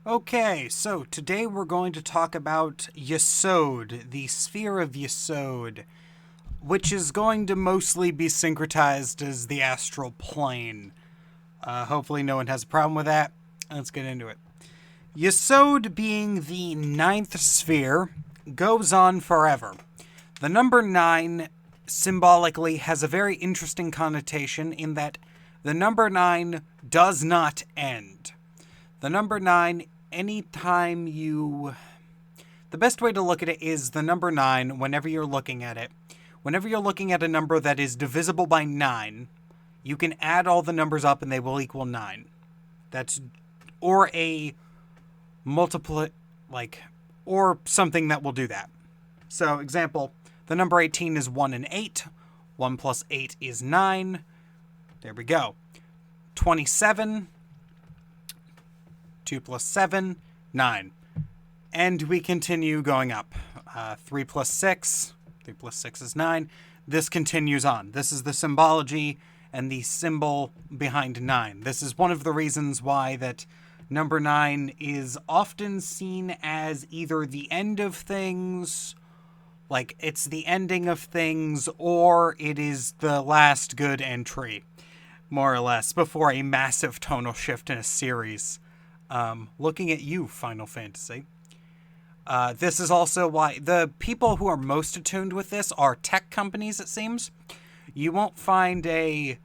Okay, so today we're going to talk about Yesod, the sphere of Yesod, which is going to mostly be syncretized as the Astral Plane. Hopefully no one has a problem with that. Let's get into it. Yesod, being the ninth sphere, goes on forever. The number 9 symbolically has a very interesting connotation in that the number 9 does not end. The number 9, anytime you... The best way to look at it is the number 9, whenever you're looking at it. Whenever you're looking at a number that is divisible by 9, you can add all the numbers up and they will equal 9. That's... or a multiply... or something that will do that. So, example, the number 18 is 1 and 8. 1 plus 8 is 9. There we go. 27... 2 plus 7, 9. And we continue going up. 3 plus 6, 3 plus 6 is 9. This continues on. This is the symbology and the symbol behind 9. This is one of the reasons why that number 9 is often seen as either the end of things, like it's the ending of things, or it is the last good entry, more or less, before a massive tonal shift in a series. Looking at you, Final Fantasy. This is also why the people who are most attuned with this are tech companies, it seems. You won't find a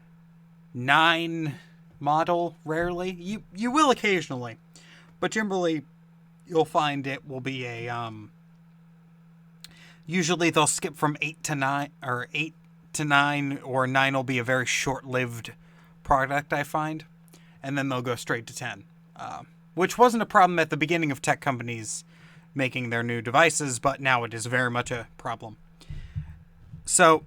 9 model, rarely. You will occasionally. But generally, you'll find it will be a, usually they'll skip from 8 to 9, or 8 to 9, or 9 will be a very short-lived product, I find. And then they'll go straight to 10. Which wasn't a problem at the beginning of tech companies making their new devices, but now it is very much a problem. So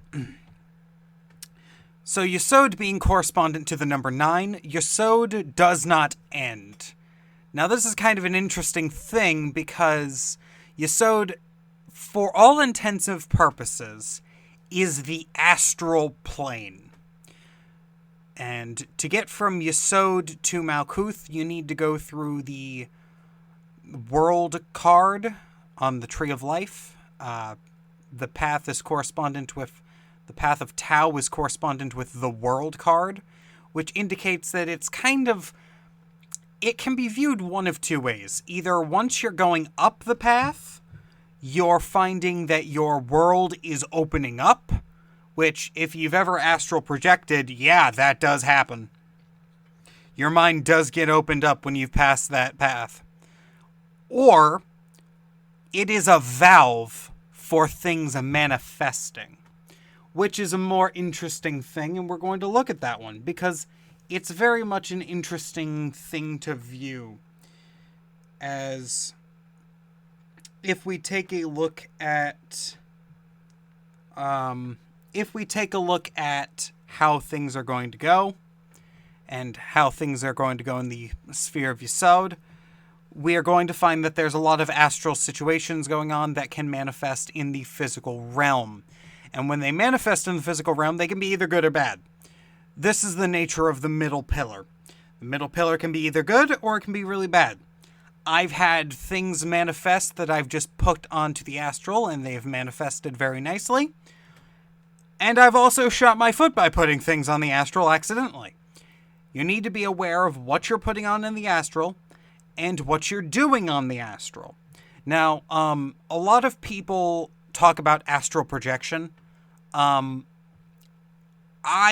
Yesod being correspondent to the number 9, Yesod does not end. Now this is kind of an interesting thing because Yesod, for all intensive purposes, is the astral plane. And to get from Yesod to Malkuth, you need to go through the world card on the Tree of Life. The path is correspondent with... The path of Tau is correspondent with the world card, which indicates that it's kind of... It can be viewed one of two ways. Either once you're going up the path, you're finding that your world is opening up, which, if you've ever astral projected, yeah, that does happen. Your mind does get opened up when you've passed that path. Or, it is a valve for things manifesting, which is a more interesting thing, and we're going to look at that one, because it's very much an interesting thing to view. As, if we take a look at... If we take a look at how things are going to go, and how things are going to go in the sphere of Yesod, we are going to find that there's a lot of astral situations going on that can manifest in the physical realm. And when they manifest in the physical realm, they can be either good or bad. This is the nature of the middle pillar. The middle pillar can be either good or it can be really bad. I've had things manifest that I've just put onto the astral, and they have manifested very nicely. And I've also shot my foot by putting things on the astral accidentally. You need to be aware of what you're putting on in the astral and what you're doing on the astral. Now, a lot of people talk about astral projection. I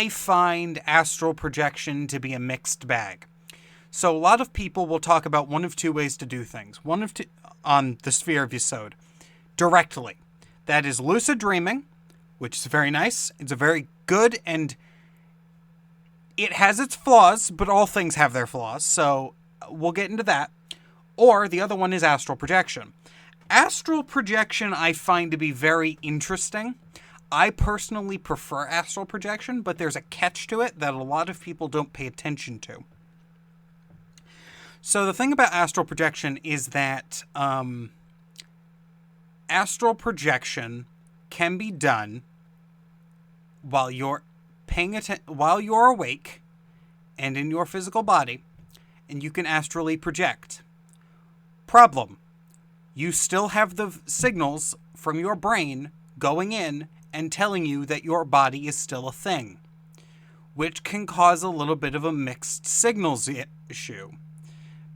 find astral projection to be a mixed bag. So a lot of people will talk about one of two ways to do things. One of two on the sphere of Yesod. Directly. That is lucid dreaming, which is very nice. It's a very good, and it has its flaws, but all things have their flaws, so we'll get into that. Or the other one is astral projection. Astral projection I find to be very interesting. I personally prefer astral projection, but there's a catch to it that a lot of people don't pay attention to. So the thing about astral projection is that astral projection can be done while you're while you're awake and in your physical body, and you can astrally project. Problem. You still have the signals from your brain going in and telling you that your body is still a thing, which can cause a little bit of a mixed signals issue,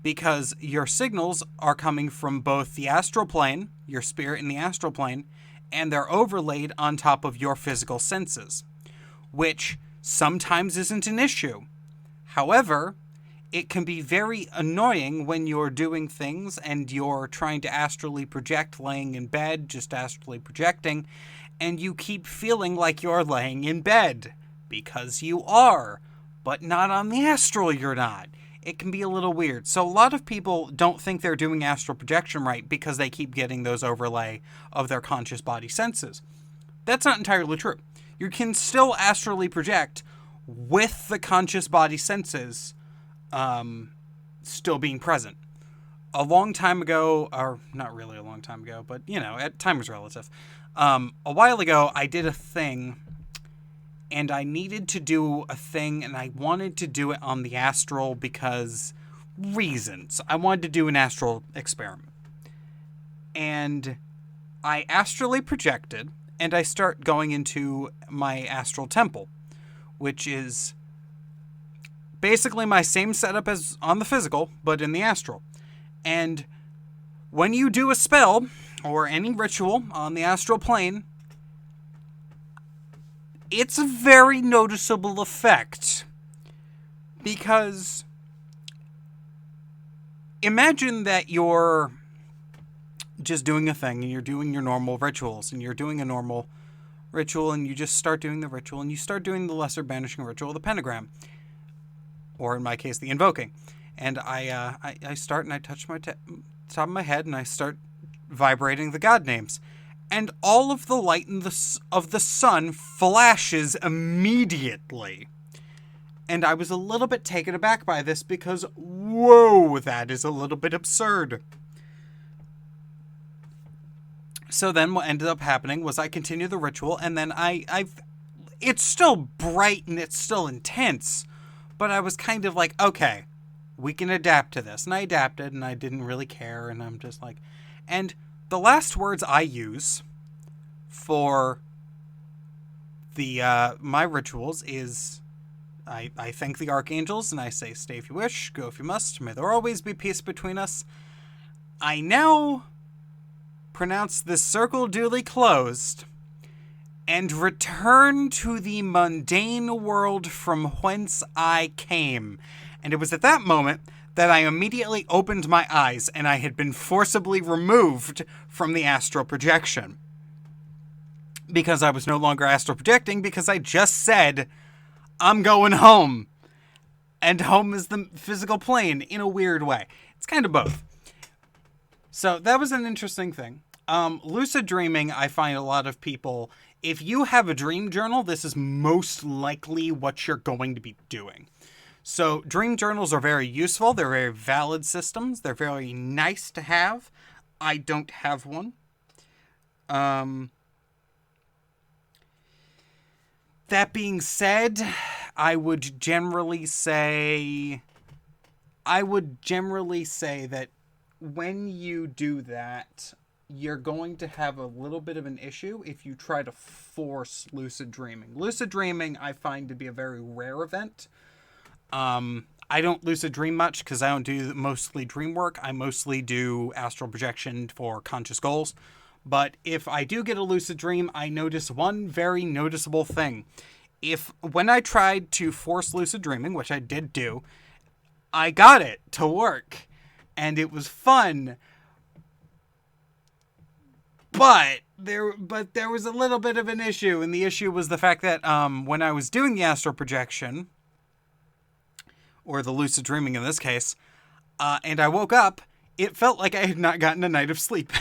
because your signals are coming from both the astral plane, your spirit in the astral plane, and they're overlaid on top of your physical senses, which sometimes isn't an issue. However, it can be very annoying when you're doing things and you're trying to astrally project, laying in bed, just astrally projecting, and you keep feeling like you're laying in bed, because you are, but not on the astral you're not. It can be a little weird. So a lot of people don't think they're doing astral projection right because they keep getting those overlay of their conscious body senses. That's not entirely true. You can still astrally project with the conscious body senses still being present. A long time ago, or not really a long time ago, but, time is relative. A while ago, I did a thing, and I needed to do a thing, and I wanted to do it on the astral because reasons. I wanted to do an astral experiment. And I astrally projected, and I start going into my astral temple, which is basically my same setup as on the physical, but in the astral. And when you do a spell or any ritual on the astral plane, it's a very noticeable effect. Because imagine that you're just doing a thing and you're doing your normal rituals and you're doing a normal ritual and you just start doing the ritual and you start doing the lesser banishing ritual, the pentagram. Or in my case, the invoking. And I start and I touch my top of my head and I start vibrating the god names. And all of the light of the sun flashes immediately. And I was a little bit taken aback by this because, whoa, that is a little bit absurd. So then what ended up happening was I continued the ritual and then it's still bright and it's still intense. But I was kind of like, okay, we can adapt to this. And I adapted, and I didn't really care, and I'm just like... And the last words I use for the my rituals is... I thank the archangels, and I say, stay if you wish, go if you must, may there always be peace between us. I now pronounce this circle duly closed... and return to the mundane world from whence I came. And it was at that moment that I immediately opened my eyes and I had been forcibly removed from the astral projection. Because I was no longer astral projecting because I just said, I'm going home. And home is the physical plane in a weird way. It's kind of both. So that was an interesting thing. Lucid dreaming, I find a lot of people... If you have a dream journal, this is most likely what you're going to be doing. So dream journals are very useful. They're very valid systems. They're very nice to have. I don't have one. That being said, I would generally say that when you do that, you're going to have a little bit of an issue if you try to force lucid dreaming. Lucid dreaming, I find to be a very rare event. I don't lucid dream much because I don't do mostly dream work. I mostly do astral projection for conscious goals. But if I do get a lucid dream, I notice one very noticeable thing. When I tried to force lucid dreaming, which I did do, I got it to work. And it was fun. But there was a little bit of an issue, and the issue was the fact that when I was doing the astral projection, or the lucid dreaming in this case, and I woke up, it felt like I had not gotten a night of sleep.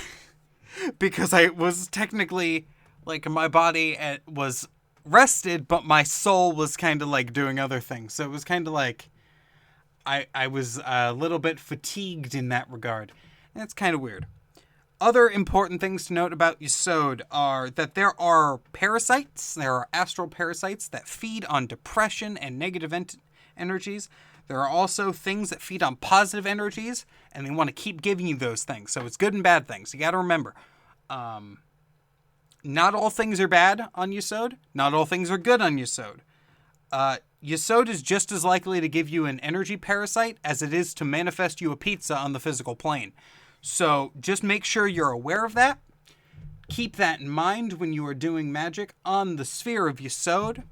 Because I was technically, like, my body was rested, but my soul was kind of like doing other things. So it was kind of like I was a little bit fatigued in that regard. And it's kind of weird. Other important things to note about Yesod are that there are parasites, there are astral parasites that feed on depression and negative energies. There are also things that feed on positive energies, and they want to keep giving you those things. So it's good and bad things. You got to remember, not all things are bad on Yesod. Not all things are good on Yesod. Yesod is just as likely to give you an energy parasite as it is to manifest you a pizza on the physical plane. So just make sure you're aware of that. Keep that in mind when you are doing magic on the sphere of Yesod.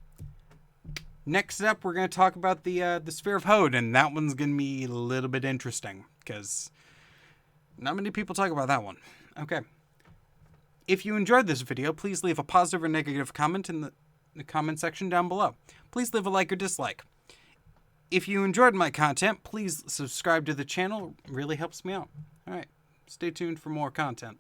Next up, we're going to talk about the sphere of Hod, and that one's going to be a little bit interesting because not many people talk about that one. Okay. If you enjoyed this video, please leave a positive or negative comment in the comment section down below. Please leave a like or dislike. If you enjoyed my content, please subscribe to the channel. It really helps me out. All right. Stay tuned for more content.